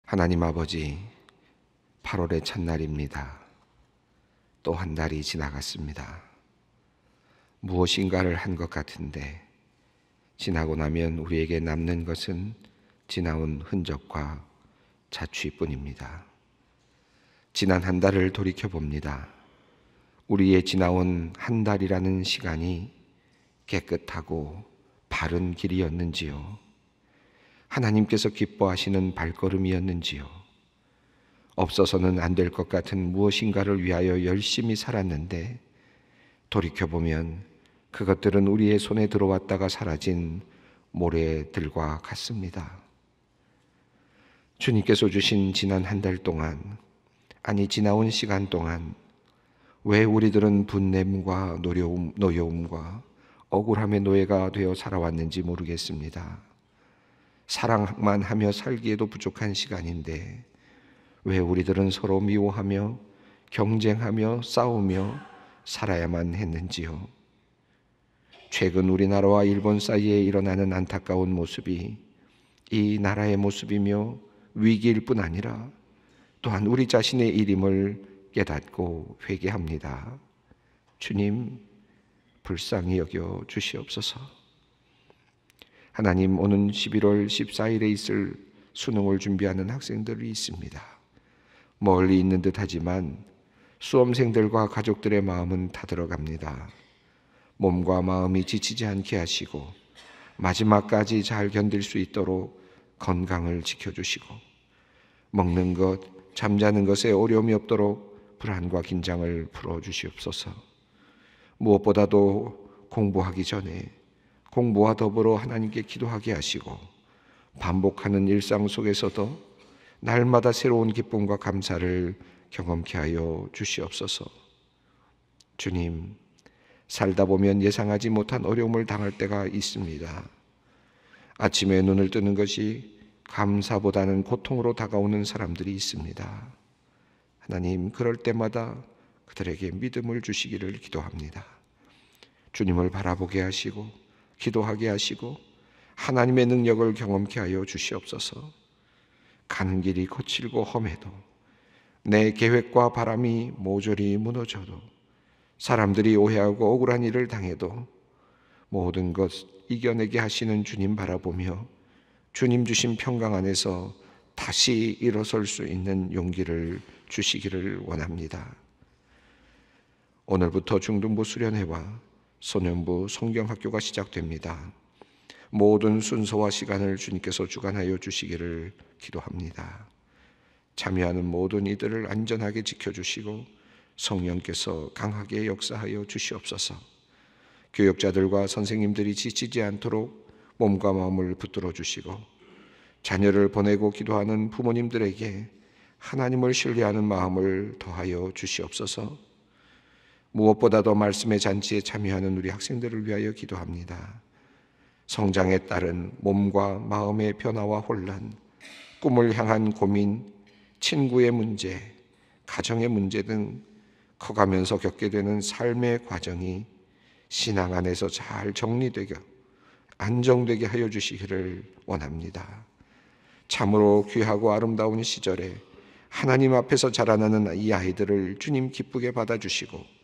하나님 아버지, 8월의 첫날입니다. 또 한 달이 지나갔습니다. 무엇인가를 한 것 같은데 지나고 나면 우리에게 남는 것은 지나온 흔적과 자취뿐입니다. 지난 한 달을 돌이켜봅니다. 우리의 지나온 한 달이라는 시간이 깨끗하고 바른 길이었는지요? 하나님께서 기뻐하시는 발걸음이었는지요? 없어서는 안 될 것 같은 무엇인가를 위하여 열심히 살았는데 돌이켜보면 그것들은 우리의 손에 들어왔다가 사라진 모래들과 같습니다. 주님께서 주신 지난 한 달 동안, 아니 지나온 시간 동안 왜 우리들은 분냄과 노여움과 억울함의 노예가 되어 살아왔는지 모르겠습니다. 사랑만 하며 살기에도 부족한 시간인데 왜 우리들은 서로 미워하며 경쟁하며 싸우며 살아야만 했는지요? 최근 우리나라와 일본 사이에 일어나는 안타까운 모습이 이 나라의 모습이며 위기일 뿐 아니라 또한 우리 자신의 일임을 깨닫고 회개합니다. 주님, 불쌍히 여겨 주시옵소서. 하나님, 오는 11월 14일에 있을 수능을 준비하는 학생들이 있습니다. 멀리 있는 듯 하지만 수험생들과 가족들의 마음은 타들어갑니다. 몸과 마음이 지치지 않게 하시고 마지막까지 잘 견딜 수 있도록 건강을 지켜주시고 먹는 것, 잠자는 것에 어려움이 없도록 불안과 긴장을 풀어주시옵소서. 무엇보다도 공부하기 전에 공부와 더불어 하나님께 기도하게 하시고 반복하는 일상 속에서도 날마다 새로운 기쁨과 감사를 경험케 하여 주시옵소서. 주님, 살다 보면 예상하지 못한 어려움을 당할 때가 있습니다. 아침에 눈을 뜨는 것이 감사보다는 고통으로 다가오는 사람들이 있습니다. 하나님, 그럴 때마다 그들에게 믿음을 주시기를 기도합니다. 주님을 바라보게 하시고 기도하게 하시고 하나님의 능력을 경험케 하여 주시옵소서. 가는 길이 거칠고 험해도 내 계획과 바람이 모조리 무너져도 사람들이 오해하고 억울한 일을 당해도 모든 것 이겨내게 하시는 주님 바라보며 주님 주신 평강 안에서 다시 일어설 수 있는 용기를 주시기를 원합니다. 오늘부터 중등부 수련회와 소년부 성경학교가 시작됩니다. 모든 순서와 시간을 주님께서 주관하여 주시기를 기도합니다. 참여하는 모든 이들을 안전하게 지켜주시고 성령께서 강하게 역사하여 주시옵소서. 교역자들과 선생님들이 지치지 않도록 몸과 마음을 붙들어 주시고 자녀를 보내고 기도하는 부모님들에게 하나님을 신뢰하는 마음을 더하여 주시옵소서. 무엇보다도 말씀의 잔치에 참여하는 우리 학생들을 위하여 기도합니다. 성장에 따른 몸과 마음의 변화와 혼란, 꿈을 향한 고민, 친구의 문제, 가정의 문제 등 커가면서 겪게 되는 삶의 과정이 신앙 안에서 잘 정리되게 안정되게 하여 주시기를 원합니다. 참으로 귀하고 아름다운 시절에 하나님 앞에서 자라나는 이 아이들을 주님 기쁘게 받아주시고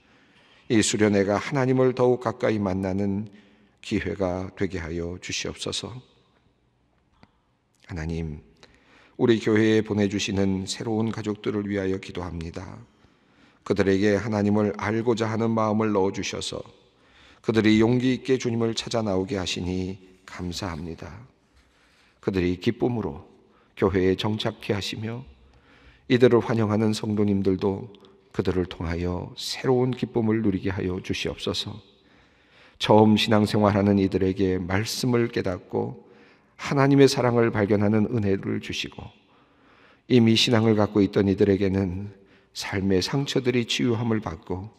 이 수련회가 하나님을 더욱 가까이 만나는 기회가 되게 하여 주시옵소서. 하나님, 우리 교회에 보내주시는 새로운 가족들을 위하여 기도합니다. 그들에게 하나님을 알고자 하는 마음을 넣어주셔서 그들이 용기 있게 주님을 찾아 나오게 하시니 감사합니다. 그들이 기쁨으로 교회에 정착케 하시며 이들을 환영하는 성도님들도 그들을 통하여 새로운 기쁨을 누리게 하여 주시옵소서. 처음 신앙생활하는 이들에게 말씀을 깨닫고 하나님의 사랑을 발견하는 은혜를 주시고 이미 신앙을 갖고 있던 이들에게는 삶의 상처들이 치유함을 받고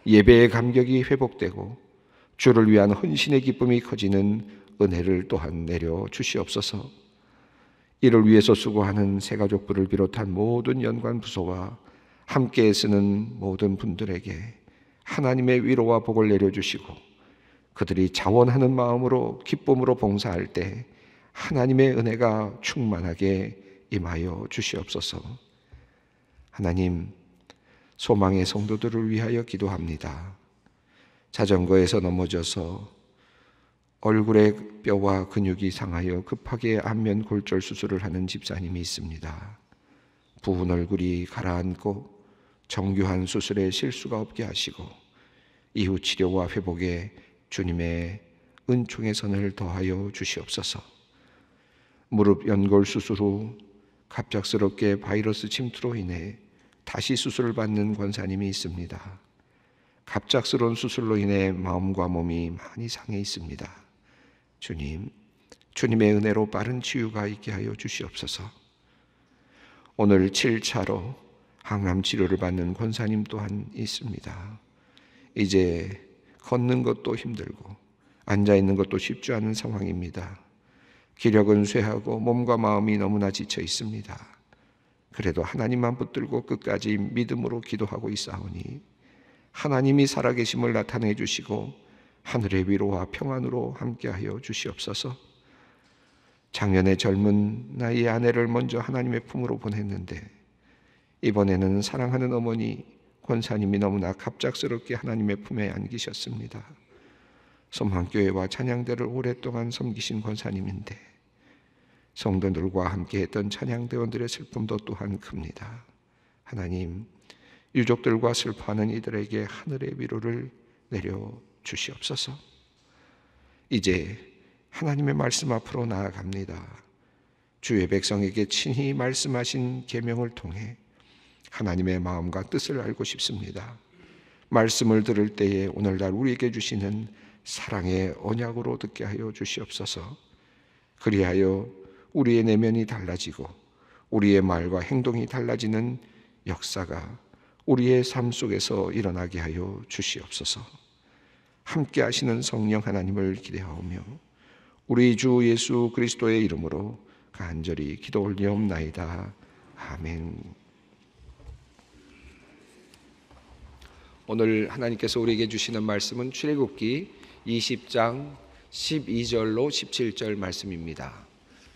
예배의 감격이 회복되고 주를 위한 헌신의 기쁨이 커지는 은혜를 또한 내려 주시옵소서. 이를 위해서 수고하는 새가족부를 비롯한 모든 연관 부서와 함께 쓰는 모든 분들에게 하나님의 위로와 복을 내려주시고 그들이 자원하는 마음으로 기쁨으로 봉사할 때 하나님의 은혜가 충만하게 임하여 주시옵소서. 하나님, 소망의 성도들을 위하여 기도합니다. 자전거에서 넘어져서 얼굴에 뼈와 근육이 상하여 급하게 안면 골절 수술을 하는 집사님이 있습니다. 부은 얼굴이 가라앉고 정교한 수술에 실수가 없게 하시고 이후 치료와 회복에 주님의 은총의 선을 더하여 주시옵소서. 무릎 연골 수술 후 갑작스럽게 바이러스 침투로 인해 다시 수술을 받는 권사님이 있습니다. 갑작스러운 수술로 인해 마음과 몸이 많이 상해 있습니다. 주님, 주님의 은혜로 빠른 치유가 있게 하여 주시옵소서. 오늘 7차로 항암 치료를 받는 권사님 또한 있습니다. 이제 걷는 것도 힘들고 앉아있는 것도 쉽지 않은 상황입니다. 기력은 쇠하고 몸과 마음이 너무나 지쳐 있습니다. 그래도 하나님만 붙들고 끝까지 믿음으로 기도하고 있사오니 하나님이 살아계심을 나타내 주시고 하늘의 위로와 평안으로 함께하여 주시옵소서. 작년에 젊은 나이의 아내를 먼저 하나님의 품으로 보냈는데 이번에는 사랑하는 어머니 권사님이 너무나 갑작스럽게 하나님의 품에 안기셨습니다. 소망교회와 찬양대를 오랫동안 섬기신 권사님인데 성도들과 함께했던 찬양대원들의 슬픔도 또한 큽니다. 하나님, 유족들과 슬퍼하는 이들에게 하늘의 위로를 내려 주시옵소서. 이제 하나님의 말씀 앞으로 나아갑니다. 주의 백성에게 친히 말씀하신 계명을 통해 하나님의 마음과 뜻을 알고 싶습니다. 말씀을 들을 때에 오늘날 우리에게 주시는 사랑의 언약으로 듣게 하여 주시옵소서. 그리하여 우리의 내면이 달라지고 우리의 말과 행동이 달라지는 역사가 우리의 삶 속에서 일어나게 하여 주시옵소서. 함께 하시는 성령 하나님을 기대하오며 우리 주 예수 그리스도의 이름으로 간절히 기도 올리옵나이다. 아멘. 오늘 하나님께서 우리에게 주시는 말씀은 출애굽기 20장 12절로 17절 말씀입니다.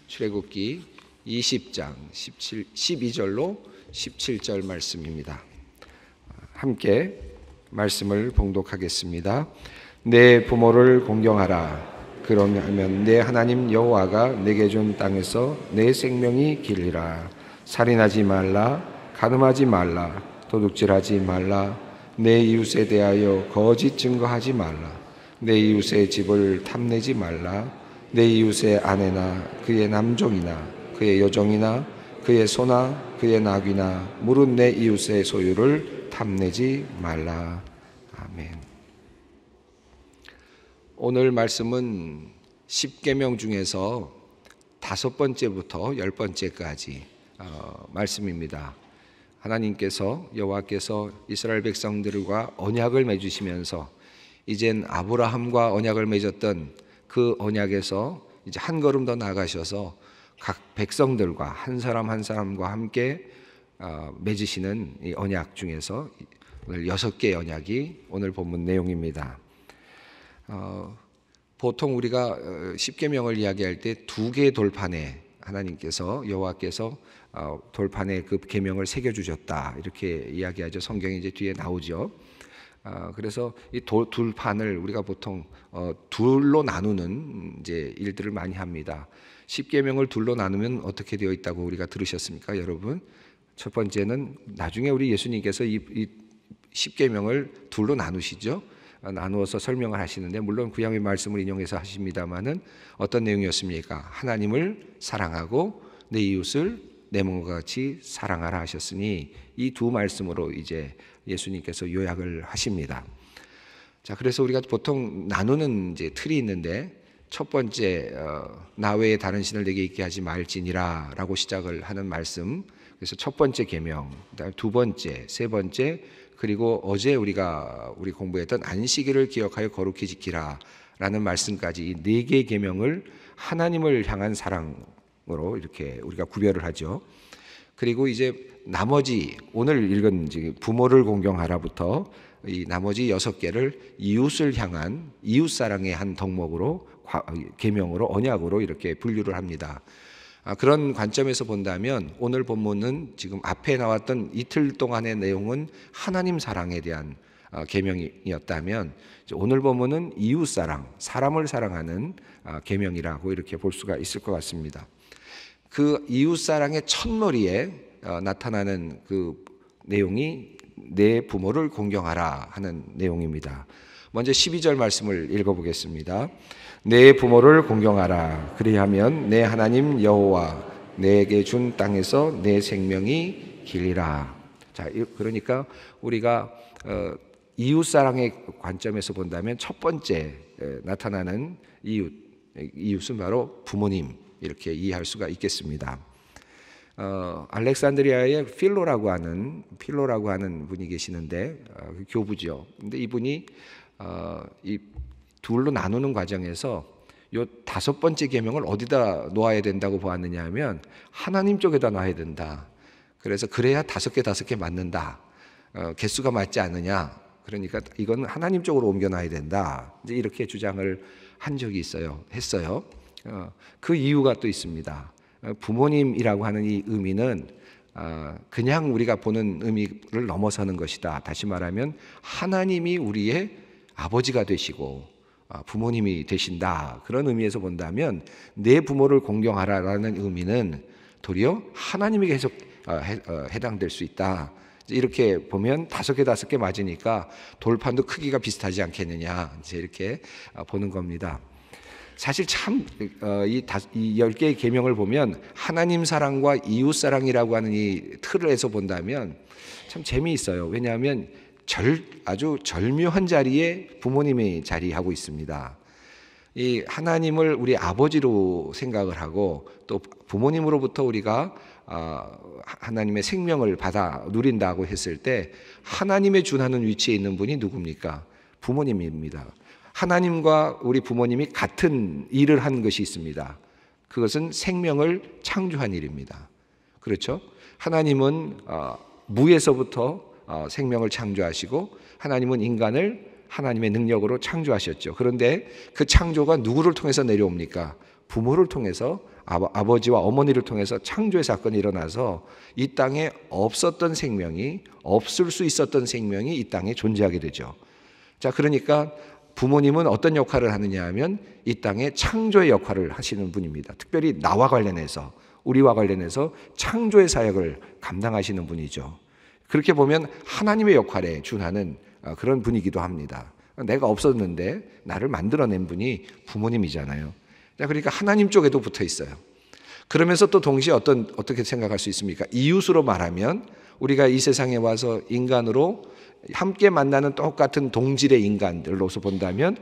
출애굽기 20장 12절로 17절 말씀입니다. 함께 말씀을 봉독하겠습니다. 내 부모를 공경하라. 그러면 내 하나님 여호와가 내게 준 땅에서 내 생명이 길리라. 살인하지 말라. 간음하지 말라. 도둑질하지 말라. 내 이웃에 대하여 거짓 증거하지 말라. 내 이웃의 집을 탐내지 말라. 내 이웃의 아내나 그의 남종이나 그의 여종이나 그의 소나 그의 나귀나 무릇 내 이웃의 소유를 탐내지 말라. 아멘. 오늘 말씀은 10계명 중에서 5번째부터 10번째까지 말씀입니다. 하나님께서 여호와께서 이스라엘 백성들과 언약을 맺으시면서 이젠 아브라함과 언약을 맺었던 그 언약에서 이제 한 걸음 더 나가셔서 각 백성들과 한 사람 한 사람과 함께 맺으시는 이 언약 중에서 오늘 6개의 언약이 오늘 본문 내용입니다. 보통 우리가 10계명을 이야기할 때 2개의 돌판에 하나님께서 여호와께서 돌판에 그 계명을 새겨 주셨다 이렇게 이야기하죠. 성경이 이제 뒤에 나오죠. 그래서 이 돌판을 우리가 보통 둘로 나누는 이제 일들을 많이 합니다. 10계명을 둘로 나누면 어떻게 되어 있다고 우리가 들으셨습니까, 여러분? 첫 번째는 나중에 우리 예수님께서 이 10계명을 둘로 나누시죠. 나누어서 설명을 하시는데 물론 구약의 말씀을 인용해서 하십니다마는 어떤 내용이었습니까? 하나님을 사랑하고 내 이웃을 내 몸과 같이 사랑하라 하셨으니 이 두 말씀으로 이제 예수님께서 요약을 하십니다. 자, 그래서 우리가 보통 나누는 이제 틀이 있는데 첫 번째 나 외에 다른 신을 내게 있게 하지 말지니라라고 시작을 하는 말씀. 그래서 첫 번째 계명, 그다음에 두 번째, 세 번째, 그리고 어제 우리 공부했던 안식일을 기억하여 거룩히 지키라라는 말씀까지 이 4개의 계명을 하나님을 향한 사랑으로 이렇게 우리가 구별을 하죠. 그리고 이제 나머지 오늘 읽은 이제 부모를 공경하라부터 이 나머지 6개를 이웃을 향한 이웃 사랑의 한 덕목으로 계명으로 언약으로 이렇게 분류를 합니다. 그런 관점에서 본다면 오늘 본문은 지금 앞에 나왔던 이틀 동안의 내용은 하나님 사랑에 대한 계명이었다면 오늘 본문은 이웃 사랑, 사람을 사랑하는 계명이라고 이렇게 볼 수가 있을 것 같습니다. 그 이웃 사랑의 첫머리에 나타나는 그 내용이 내 부모를 공경하라 하는 내용입니다. 먼저 12절 말씀을 읽어보겠습니다. 내 부모를 공경하라. 그리하면 내 하나님 여호와 내게 준 땅에서 내 생명이 길리라. 자, 그러니까 우리가 이웃 사랑의 관점에서 본다면 첫 번째 나타나는 이웃은 바로 부모님, 이렇게 이해할 수가 있겠습니다. 알렉산드리아에 필로라고 하는 분이 계시는데 교부죠. 근데 이분이 이 둘로 나누는 과정에서 요 5번째 계명을 어디다 놓아야 된다고 보았느냐 하면 하나님 쪽에다 놔야 된다. 그래서 그래야 5개 맞는다. 개수가 맞지 않느냐. 그러니까 이건 하나님 쪽으로 옮겨놔야 된다. 이제 이렇게 주장을 한 적이 했어요. 그 이유가 또 있습니다. 부모님이라고 하는 이 의미는 그냥 우리가 보는 의미를 넘어서는 것이다. 다시 말하면 하나님이 우리의 아버지가 되시고 부모님이 되신다. 그런 의미에서 본다면 내 부모를 공경하라라는 의미는 도리어 하나님에게 계속 해당될 수 있다. 이렇게 보면 5개 맞으니까 돌판도 크기가 비슷하지 않겠느냐, 이제 이렇게 보는 겁니다. 사실 참 이 10개의 계명을 보면 하나님 사랑과 이웃 사랑이라고 하는 이 틀을 해서 본다면 참 재미있어요. 왜냐하면 아주 절묘한 자리에 부모님이 자리하고 있습니다. 이 하나님을 우리 아버지로 생각을 하고 또 부모님으로부터 우리가 하나님의 생명을 받아 누린다고 했을 때 하나님에 준하는 위치에 있는 분이 누굽니까? 부모님입니다. 하나님과 우리 부모님이 같은 일을 한 것이 있습니다. 그것은 생명을 창조한 일입니다. 그렇죠? 하나님은 무에서부터 생명을 창조하시고 하나님은 인간을 하나님의 능력으로 창조하셨죠. 그런데 그 창조가 누구를 통해서 내려옵니까? 부모를 통해서, 아버지와 어머니를 통해서 창조의 사건이 일어나서 이 땅에 없었던 생명이, 없을 수 있었던 생명이 이 땅에 존재하게 되죠. 자, 그러니까 부모님은 어떤 역할을 하느냐 하면 이 땅에 창조의 역할을 하시는 분입니다. 특별히 나와 관련해서, 우리와 관련해서 창조의 사역을 감당하시는 분이죠. 그렇게 보면 하나님의 역할에 준하는 그런 분이기도 합니다. 내가 없었는데 나를 만들어낸 분이 부모님이잖아요. 그러니까 하나님 쪽에도 붙어 있어요. 그러면서 또 동시에 어떻게 생각할 수 있습니까? 이웃으로 말하면 우리가 이 세상에 와서 인간으로 함께 만나는 똑같은 동질의 인간들로서 본다면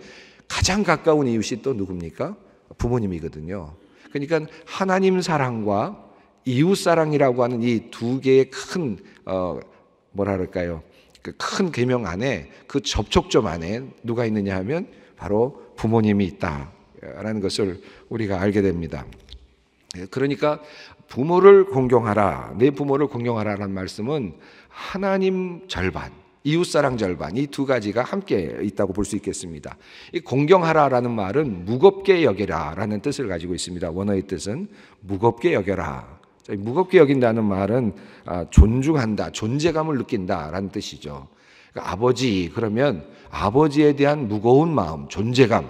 가장 가까운 이웃이 또 누굽니까? 부모님이거든요. 그러니까 하나님 사랑과 이웃 사랑이라고 하는 이 두 개의 큰 뭐랄까요? 그 큰 계명 안에, 그 접촉점 안에 누가 있느냐 하면 바로 부모님이 있다라는 것을 우리가 알게 됩니다. 그러니까 부모를 공경하라, 내 부모를 공경하라라는 말씀은 하나님 절반, 이웃사랑 절반, 이 두 가지가 함께 있다고 볼 수 있겠습니다. 이 공경하라라는 말은 무겁게 여겨라라는 뜻을 가지고 있습니다. 원어의 뜻은 무겁게 여겨라. 무겁게 여긴다는 말은 존중한다, 존재감을 느낀다라는 뜻이죠. 그러니까 아버지, 그러면 아버지에 대한 무거운 마음, 존재감,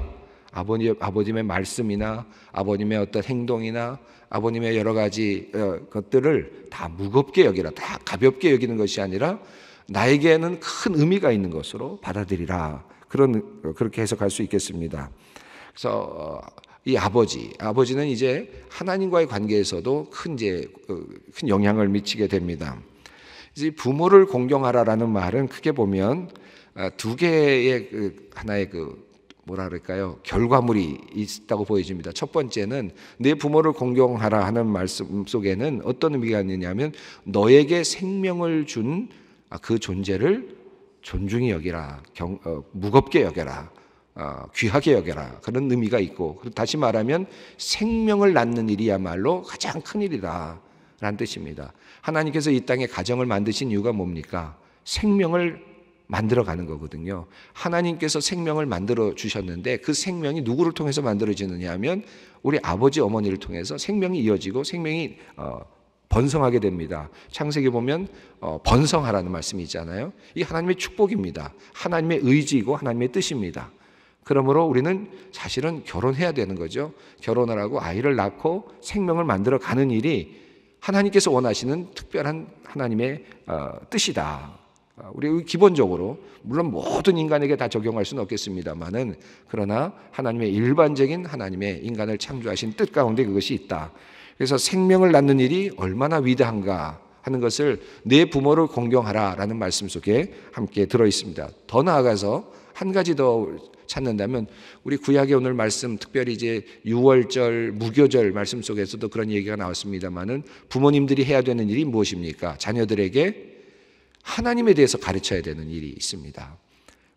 아버님의 말씀이나 아버님의 어떤 행동이나 아버님의 여러 가지 것들을 다 무겁게 여기라, 다 가볍게 여기는 것이 아니라 나에게는 큰 의미가 있는 것으로 받아들이라. 그렇게 해석할 수 있겠습니다. 그래서 이 아버지는 이제 하나님과의 관계에서도 큰 영향을 미치게 됩니다. 이제 부모를 공경하라라는 말은 크게 보면 두 개의 하나의 뭐라 그럴까요? 결과물이 있다고 보여집니다. 첫 번째는 내 부모를 공경하라 하는 말씀 속에는 어떤 의미가 있느냐면 너에게 생명을 준 그 존재를 존중히 여기라, 무겁게 여겨라, 귀하게 여겨라, 그런 의미가 있고, 다시 말하면 생명을 낳는 일이야말로 가장 큰 일이다 라는 뜻입니다. 하나님께서 이 땅에 가정을 만드신 이유가 뭡니까? 생명을 만들어가는 거거든요. 하나님께서 생명을 만들어 주셨는데 그 생명이 누구를 통해서 만들어지느냐 하면 우리 아버지 어머니를 통해서 생명이 이어지고 생명이 번성하게 됩니다. 창세기 보면 번성하라는 말씀이 있잖아요. 이 하나님의 축복입니다. 하나님의 의지이고 하나님의 뜻입니다. 그러므로 우리는 사실은 결혼해야 되는 거죠. 결혼을 하고 아이를 낳고 생명을 만들어 가는 일이 하나님께서 원하시는 특별한 하나님의 뜻이다. 우리 기본적으로 물론 모든 인간에게 다 적용할 수는 없겠습니다만은 그러나 하나님의 일반적인 하나님의 인간을 창조하신 뜻 가운데 그것이 있다. 그래서 생명을 낳는 일이 얼마나 위대한가 하는 것을 내 부모를 공경하라라는 말씀 속에 함께 들어 있습니다. 더 나아가서 한 가지 더 찾는다면 우리 구약의 오늘 말씀 특별히 이제 유월절, 무교절 말씀 속에서도 그런 얘기가 나왔습니다만은 부모님들이 해야 되는 일이 무엇입니까? 자녀들에게 하나님에 대해서 가르쳐야 되는 일이 있습니다.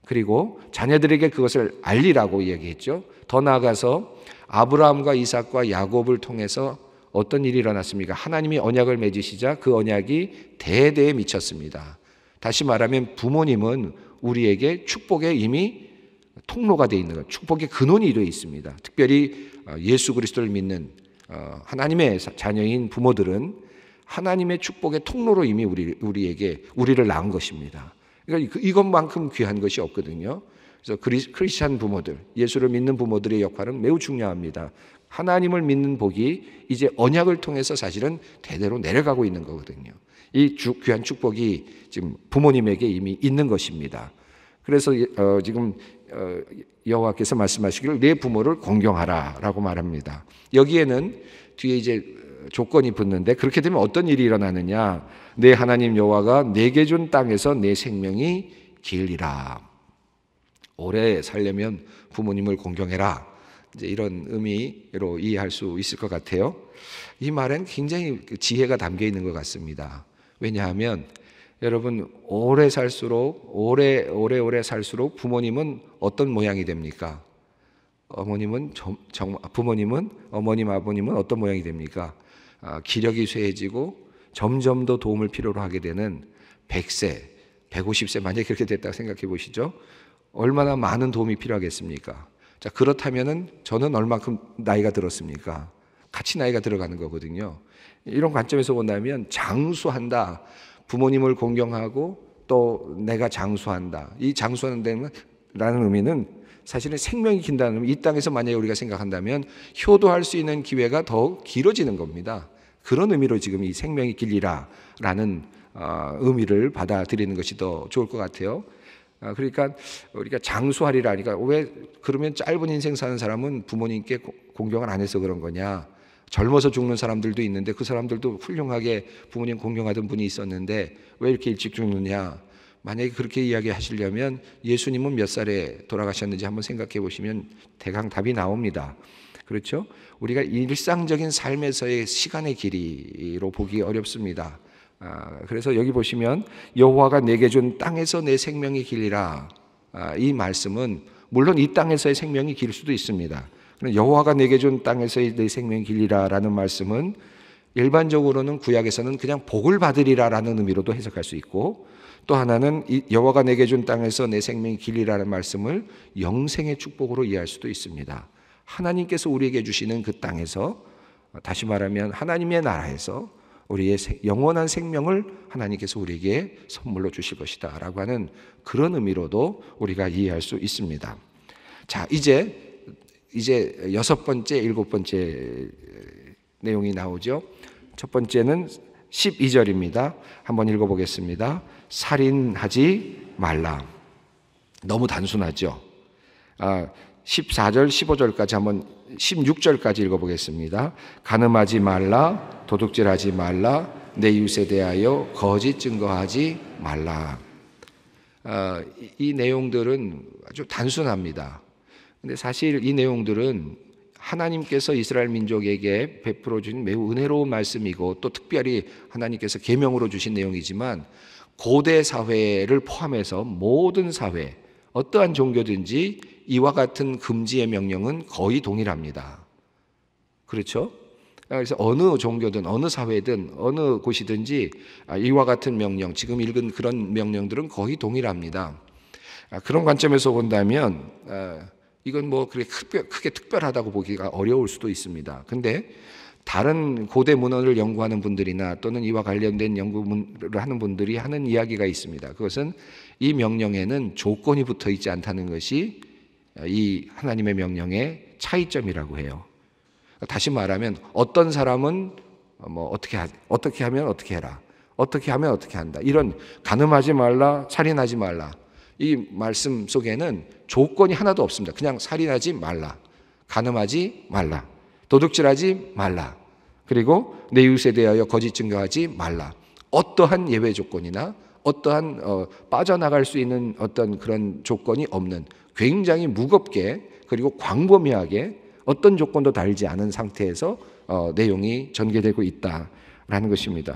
그리고 자녀들에게 그것을 알리라고 이야기했죠. 더 나아가서 아브라함과 이삭과 야곱을 통해서 어떤 일이 일어났습니까? 하나님이 언약을 맺으시자 그 언약이 대대에 미쳤습니다. 다시 말하면 부모님은 우리에게 축복의 이미 통로가 되어 있는 것, 축복의 근원이 되어 있습니다. 특별히 예수 그리스도를 믿는 하나님의 자녀인 부모들은 하나님의 축복의 통로로 이미 우리를 낳은 것입니다. 그러니까 이것만큼 귀한 것이 없거든요. 그래서 크리스찬 부모들, 예수를 믿는 부모들의 역할은 매우 중요합니다. 하나님을 믿는 복이 이제 언약을 통해서 사실은 대대로 내려가고 있는 거거든요. 이 귀한 축복이 지금 부모님에게 이미 있는 것입니다. 그래서 지금 여호와께서 말씀하시기를 내 부모를 공경하라라고 말합니다. 여기에는 뒤에 이제 조건이 붙는데 그렇게 되면 어떤 일이 일어나느냐? 내 하나님 여호와가 내게 준 땅에서 내 생명이 길리라. 오래 살려면 부모님을 공경해라. 이제 이런 의미로 이해할 수 있을 것 같아요. 이 말엔 굉장히 지혜가 담겨 있는 것 같습니다. 왜냐하면 여러분 오래 살수록 오래 살수록 부모님은 어떤 모양이 됩니까? 부모님은 어머님 아버님은 어떤 모양이 됩니까? 기력이 쇠해지고 점점 더 도움을 필요로 하게 되는 100세, 150세 만약에 그렇게 됐다고 생각해 보시죠. 얼마나 많은 도움이 필요하겠습니까? 자, 그렇다면은 저는 얼마큼 나이가 들었습니까? 같이 나이가 들어가는 거거든요. 이런 관점에서 본다면 장수한다. 부모님을 공경하고 또 내가 장수한다. 이 장수하는 라는 의미는 사실은 생명이 긴다는 의미, 이 땅에서 만약에 우리가 생각한다면 효도할 수 있는 기회가 더 길어지는 겁니다. 그런 의미로 지금 이 생명이 길리라라는 의미를 받아들이는 것이 더 좋을 것 같아요. 그러니까 우리가 장수하리라 하니까 왜 그러면 짧은 인생 사는 사람은 부모님께 공경을 안 해서 그런 거냐? 젊어서 죽는 사람들도 있는데 그 사람들도 훌륭하게 부모님 공경하던 분이 있었는데 왜 이렇게 일찍 죽느냐? 만약에 그렇게 이야기하시려면 예수님은 몇 살에 돌아가셨는지 한번 생각해 보시면 대강 답이 나옵니다. 그렇죠? 우리가 일상적인 삶에서의 시간의 길이로 보기 어렵습니다. 그래서 여기 보시면 여호와가 내게 준 땅에서 내 생명이 길리라. 이 말씀은 물론 이 땅에서의 생명이 길 수도 있습니다. 여호와가 내게 준 땅에서의 내 생명이 길리라라는 말씀은 일반적으로는 구약에서는 그냥 복을 받으리라라는 의미로도 해석할 수 있고 또 하나는 여호와가 내게 준 땅에서 내 생명이 길리라는 말씀을 영생의 축복으로 이해할 수도 있습니다. 하나님께서 우리에게 주시는 그 땅에서 다시 말하면 하나님의 나라에서 우리의 영원한 생명을 하나님께서 우리에게 선물로 주실 것이다 라고 하는 그런 의미로도 우리가 이해할 수 있습니다. 자, 이제 6번째, 7번째 내용이 나오죠. 첫 번째는 12절입니다. 한번 읽어보겠습니다. 살인하지 말라. 너무 단순하죠. 14절, 15절까지 한번 16절까지 읽어보겠습니다. 간음하지 말라, 도둑질하지 말라, 내 이웃에 대하여 거짓 증거하지 말라. 이 내용들은 아주 단순합니다. 근데 사실 이 내용들은 하나님께서 이스라엘 민족에게 베풀어 주신 매우 은혜로운 말씀이고 또 특별히 하나님께서 계명으로 주신 내용이지만 고대 사회를 포함해서 모든 사회, 어떠한 종교든지 이와 같은 금지의 명령은 거의 동일합니다. 그렇죠? 그래서 어느 종교든 어느 사회든 어느 곳이든지 이와 같은 명령, 지금 읽은 그런 명령들은 거의 동일합니다. 그런 관점에서 본다면 이건 뭐 그렇게 크게 특별하다고 보기가 어려울 수도 있습니다. 근데 다른 고대 문헌을 연구하는 분들이나 또는 이와 관련된 연구를 하는 분들이 하는 이야기가 있습니다. 그것은 이 명령에는 조건이 붙어 있지 않다는 것이 이 하나님의 명령의 차이점이라고 해요. 다시 말하면 어떤 사람은 뭐 어떻게 하면 어떻게 해라, 어떻게 하면 어떻게 한다, 이런 간음하지 말라, 살인하지 말라, 이 말씀 속에는 조건이 하나도 없습니다. 그냥 살인하지 말라, 간음하지 말라, 도둑질하지 말라, 그리고 내 이웃에 대하여 거짓 증거하지 말라. 어떠한 예외 조건이나 어떠한 빠져나갈 수 있는 어떤 그런 조건이 없는, 굉장히 무겁게 그리고 광범위하게 어떤 조건도 달지 않은 상태에서 내용이 전개되고 있다라는 것입니다.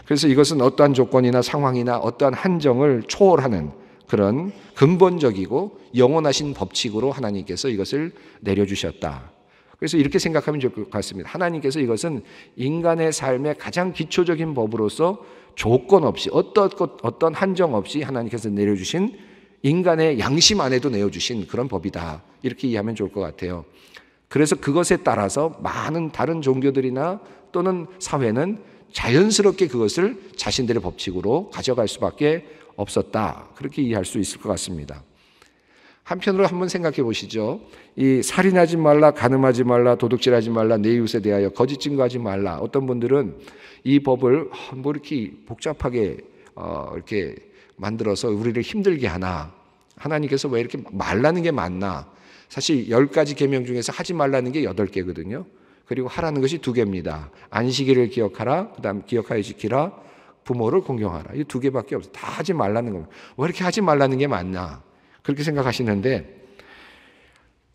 그래서 이것은 어떠한 조건이나 상황이나 어떠한 한정을 초월하는 그런 근본적이고 영원하신 법칙으로 하나님께서 이것을 내려주셨다. 그래서 이렇게 생각하면 좋을 것 같습니다. 하나님께서 이것은 인간의 삶의 가장 기초적인 법으로서 조건 없이 어떤 한정 없이 하나님께서 내려주신, 인간의 양심 안에도 내어주신 그런 법이다, 이렇게 이해하면 좋을 것 같아요. 그래서 그것에 따라서 많은 다른 종교들이나 또는 사회는 자연스럽게 그것을 자신들의 법칙으로 가져갈 수밖에 없었다, 그렇게 이해할 수 있을 것 같습니다. 한편으로 한번 생각해 보시죠. 이 살인하지 말라, 간음하지 말라, 도둑질하지 말라, 내 이웃에 대하여 거짓 증거하지 말라. 어떤 분들은 이 법을 뭐 이렇게 복잡하게 이렇게 만들어서 우리를 힘들게 하나, 하나님께서 왜 이렇게 말라는 게 맞나. 사실 10가지 계명 중에서 하지 말라는 게 8개거든요. 그리고 하라는 것이 2개입니다. 안식일을 기억하라, 그다음 기억하여 지키라, 부모를 공경하라. 이 2개밖에 없어요. 다 하지 말라는 겁니다. 왜 이렇게 하지 말라는 게 맞나, 그렇게 생각하시는데,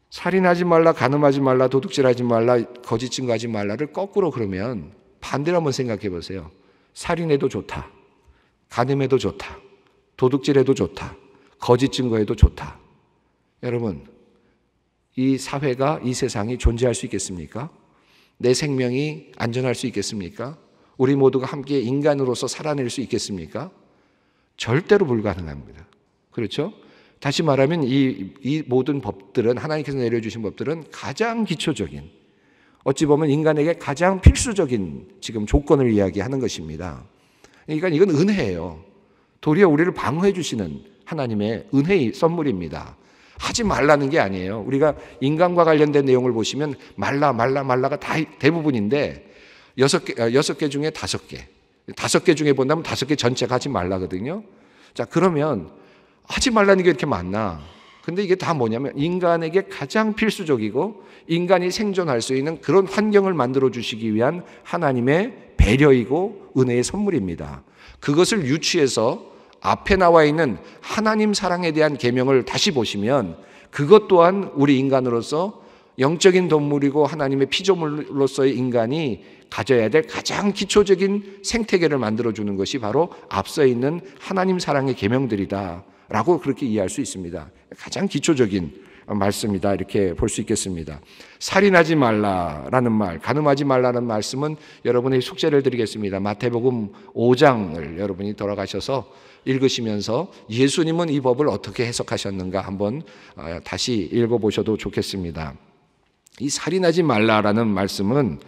살인하지 말라, 간음하지 말라, 도둑질하지 말라, 거짓 증거하지 말라를 거꾸로 그러면 반대로 한번 생각해 보세요. 살인해도 좋다, 간음해도 좋다, 도둑질해도 좋다, 거짓 증거해도 좋다. 여러분, 이 사회가, 이 세상이 존재할 수 있겠습니까? 내 생명이 안전할 수 있겠습니까? 우리 모두가 함께 인간으로서 살아낼 수 있겠습니까? 절대로 불가능합니다. 그렇죠? 다시 말하면 이 모든 법들은, 하나님께서 내려주신 법들은 가장 기초적인, 어찌 보면 인간에게 가장 필수적인 지금 조건을 이야기하는 것입니다. 그러니까 이건 은혜예요. 도리어 우리를 방어해 주시는 하나님의 은혜의 선물입니다. 하지 말라는 게 아니에요. 우리가 인간과 관련된 내용을 보시면 말라가 다 대부분인데 6개 중에 5개. 5개 중에 본다면 5개 전체가 하지 말라거든요. 자, 그러면 하지 말라는 게 이렇게 많나? 근데 이게 다 뭐냐면 인간에게 가장 필수적이고 인간이 생존할 수 있는 그런 환경을 만들어 주시기 위한 하나님의 배려이고 은혜의 선물입니다. 그것을 유추해서 앞에 나와 있는 하나님 사랑에 대한 계명을 다시 보시면 그것 또한 우리 인간으로서 영적인 동물이고 하나님의 피조물로서의 인간이 가져야 될 가장 기초적인 생태계를 만들어주는 것이 바로 앞서 있는 하나님 사랑의 계명들이다 라고 그렇게 이해할 수 있습니다. 가장 기초적인 말씀이다, 이렇게 볼 수 있겠습니다. 살인하지 말라라는 말, 간음하지 말라는 말씀은 여러분의 숙제를 드리겠습니다. 마태복음 5장을 여러분이 돌아가셔서 읽으시면서 예수님은 이 법을 어떻게 해석하셨는가 한번 다시 읽어보셔도 좋겠습니다. 이 살인하지 말라라는 말씀은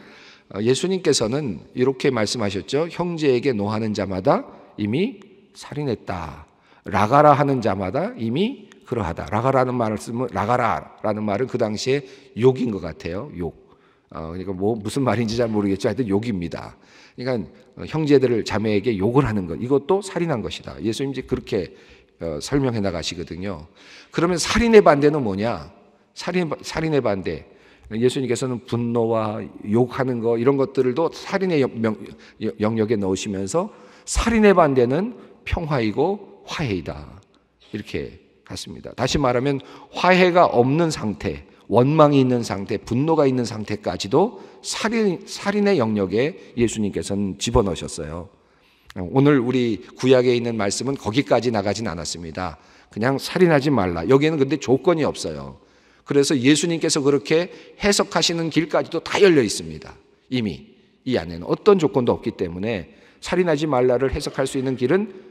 예수님께서는 이렇게 말씀하셨죠. 형제에게 노하는 자마다 이미 살인했다. 라가라 하는 자마다 이미 그러하다. 라가라는 말은 그 당시에 욕인 것 같아요. 욕. 그러니까 뭐 무슨 말인지 잘 모르겠죠. 하여튼 욕입니다. 그러니까 형제들을 자매에게 욕을 하는 것, 이것도 살인한 것이다. 예수님 이제 그렇게 설명해 나가시거든요. 그러면 살인의 반대는 뭐냐? 살인의 반대. 예수님께서는 분노와 욕하는 거 이런 것들도 살인의 영역에 넣으시면서 살인의 반대는 평화이고 화해이다. 이렇게 갔습니다. 다시 말하면 화해가 없는 상태, 원망이 있는 상태, 분노가 있는 상태까지도 살인의 영역에 예수님께서는 집어넣으셨어요. 오늘 우리 구약에 있는 말씀은 거기까지 나가진 않았습니다. 그냥 살인하지 말라. 여기에는 근데 조건이 없어요. 그래서 예수님께서 그렇게 해석하시는 길까지도 다 열려 있습니다. 이미 이 안에는 어떤 조건도 없기 때문에 살인하지 말라를 해석할 수 있는 길은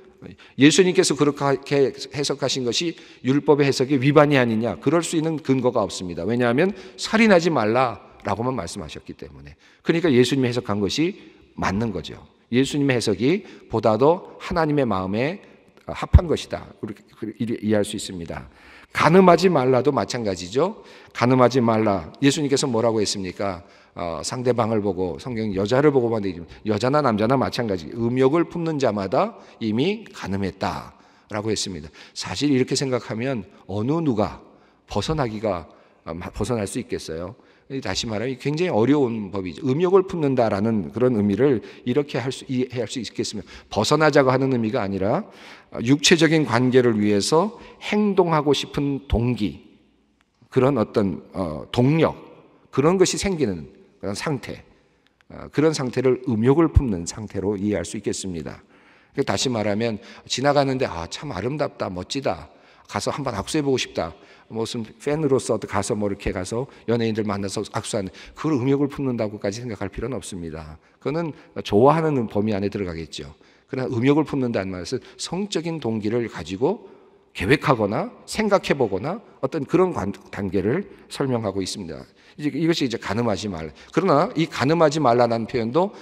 예수님께서 그렇게 해석하신 것이 율법의 해석의 위반이 아니냐, 그럴 수 있는 근거가 없습니다. 왜냐하면 살인하지 말라라고만 말씀하셨기 때문에. 그러니까 예수님이 해석한 것이 맞는 거죠. 예수님의 해석이 보다도 하나님의 마음에 합한 것이다, 이렇게 이해할 수 있습니다. 간음하지 말라도 마찬가지죠. 간음하지 말라, 예수님께서 뭐라고 했습니까? 상대방을 보고, 성경 여자를 보고만 되지만 여자나 남자나 마찬가지, 음욕을 품는 자마다 이미 간음했다라고 했습니다. 사실 이렇게 생각하면 어느 누가 벗어날 수 있겠어요? 다시 말하면 굉장히 어려운 법이죠. 음욕을 품는다라는 그런 의미를 이렇게 이해할 수 있겠습니다. 벗어나자고 하는 의미가 아니라 육체적인 관계를 위해서 행동하고 싶은 동기, 그런 어떤 동력, 그런 것이 생기는 그런 상태, 그런 상태를 음욕을 품는 상태로 이해할 수 있겠습니다. 다시 말하면 지나가는데 참 아름답다, 멋지다, 가서 한번 악수해보고 싶다, 무슨 팬으로서 가서 이렇게 가서 연예인들 만나서 악수하는, 그걸 음욕을 품는다고까지 생각할 필요는 없습니다. 그거는 좋아하는 범위 안에 들어가겠죠. 그러나 음욕을 품는다는 말은 성적인 동기를 가지고 계획하거나 생각해보거나 어떤 그런 단계를 설명하고 있습니다. 이것이 이제 간음하지 말라. 그러나 이 간음하지 말라는 표현도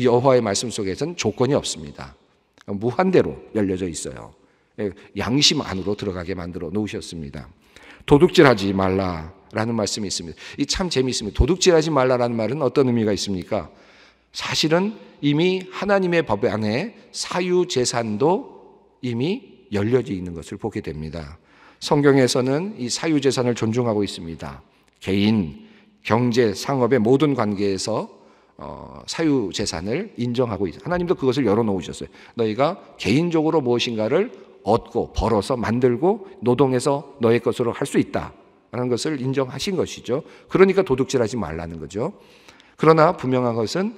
여호와의 말씀 속에서는 조건이 없습니다. 무한대로 열려져 있어요. 양심 안으로 들어가게 만들어 놓으셨습니다. 도둑질하지 말라라는 말씀이 있습니다. 이 참 재미있습니다. 도둑질하지 말라라는 말은 어떤 의미가 있습니까? 사실은 이미 하나님의 법 안에 사유재산도 이미 열려져 있는 것을 보게 됩니다. 성경에서는 이 사유재산을 존중하고 있습니다. 개인, 경제, 상업의 모든 관계에서 사유재산을 인정하고 있어요. 하나님도 그것을 열어놓으셨어요. 너희가 개인적으로 무엇인가를 얻고 벌어서 만들고 노동해서 너의 것으로 할 수 있다라는 것을 인정하신 것이죠. 그러니까 도둑질하지 말라는 거죠. 그러나 분명한 것은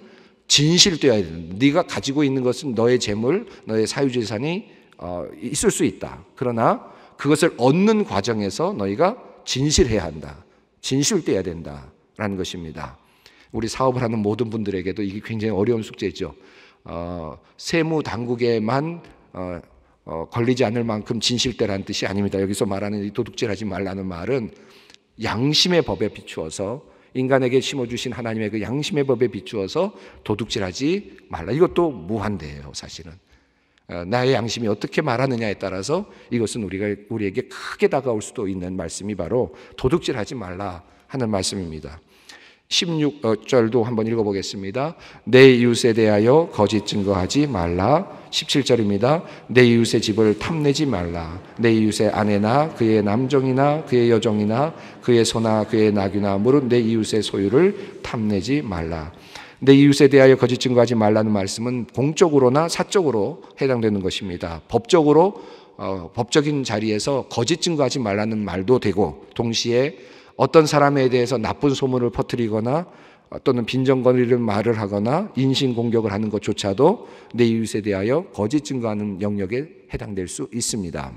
진실되어야 된다. 네가 가지고 있는 것은 너의 재물, 너의 사유재산이 있을 수 있다. 그러나 그것을 얻는 과정에서 너희가 진실해야 한다. 진실되어야 된다라는 것입니다. 우리 사업을 하는 모든 분들에게도 이게 굉장히 어려운 숙제죠. 세무 당국에만 걸리지 않을 만큼 진실되라는 뜻이 아닙니다. 여기서 말하는 이 도둑질하지 말라는 말은 양심의 법에 비추어서, 인간에게 심어주신 하나님의 그 양심의 법에 비추어서 도둑질하지 말라. 이것도 무한대예요. 사실은 나의 양심이 어떻게 말하느냐에 따라서 이것은 우리에게 크게 다가올 수도 있는 말씀이 바로 도둑질하지 말라 하는 말씀입니다. 16절도 한번 읽어보겠습니다. 내 이웃에 대하여 거짓 증거하지 말라. 17절입니다. 내 이웃의 집을 탐내지 말라. 내 이웃의 아내나 그의 남종이나 그의 여종이나 그의 소나 그의 나귀나 무릇 내 이웃의 소유를 탐내지 말라. 내 이웃에 대하여 거짓 증거하지 말라는 말씀은 공적으로나 사적으로 해당되는 것입니다. 법적으로 법적인 자리에서 거짓 증거하지 말라는 말도 되고, 동시에 어떤 사람에 대해서 나쁜 소문을 퍼뜨리거나 또는 빈정거리는 말을 하거나 인신공격을 하는 것조차도 내 이웃에 대하여 거짓 증거하는 영역에 해당될 수 있습니다.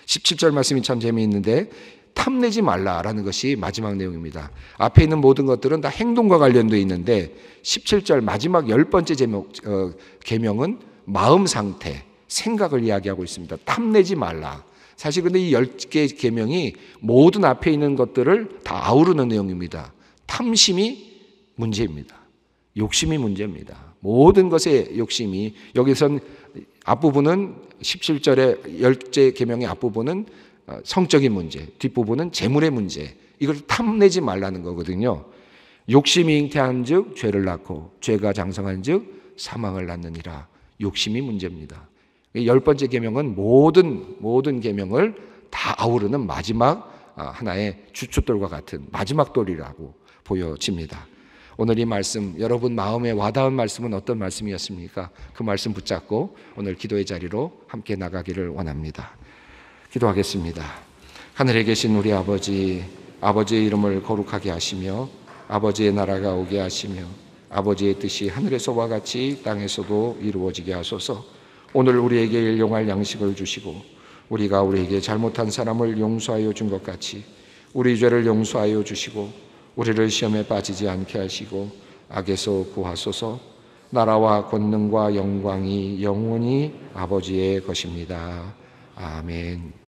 17절 말씀이 참 재미있는데, 탐내지 말라라는 것이 마지막 내용입니다. 앞에 있는 모든 것들은 다 행동과 관련되어 있는데 17절 마지막 10번째 계명은 마음 상태, 생각을 이야기하고 있습니다. 탐내지 말라. 사실 근데 이 10개 계명이 모든 앞에 있는 것들을 다 아우르는 내용입니다. 탐심이 문제입니다. 욕심이 문제입니다. 모든 것의 욕심이, 여기선 앞부분은 17절의 10개 계명의 앞부분은 성적인 문제, 뒷부분은 재물의 문제, 이걸 탐내지 말라는 거거든요. 욕심이 잉태한 즉 죄를 낳고 죄가 장성한 즉 사망을 낳느니라. 욕심이 문제입니다. 10번째 계명은 모든 계명을 다 아우르는 마지막 하나의 주춧돌과 같은 마지막 돌이라고 보여집니다. 오늘 이 말씀, 여러분 마음에 와닿은 말씀은 어떤 말씀이었습니까? 그 말씀 붙잡고 오늘 기도의 자리로 함께 나가기를 원합니다. 기도하겠습니다. 하늘에 계신 우리 아버지, 아버지의 이름을 거룩하게 하시며 아버지의 나라가 오게 하시며 아버지의 뜻이 하늘에서와 같이 땅에서도 이루어지게 하소서. 오늘 우리에게 일용할 양식을 주시고 우리가 우리에게 잘못한 사람을 용서하여 준 것 같이 우리 죄를 용서하여 주시고 우리를 시험에 빠지지 않게 하시고 악에서 구하소서. 나라와 권능과 영광이 영원히 아버지의 것입니다. 아멘.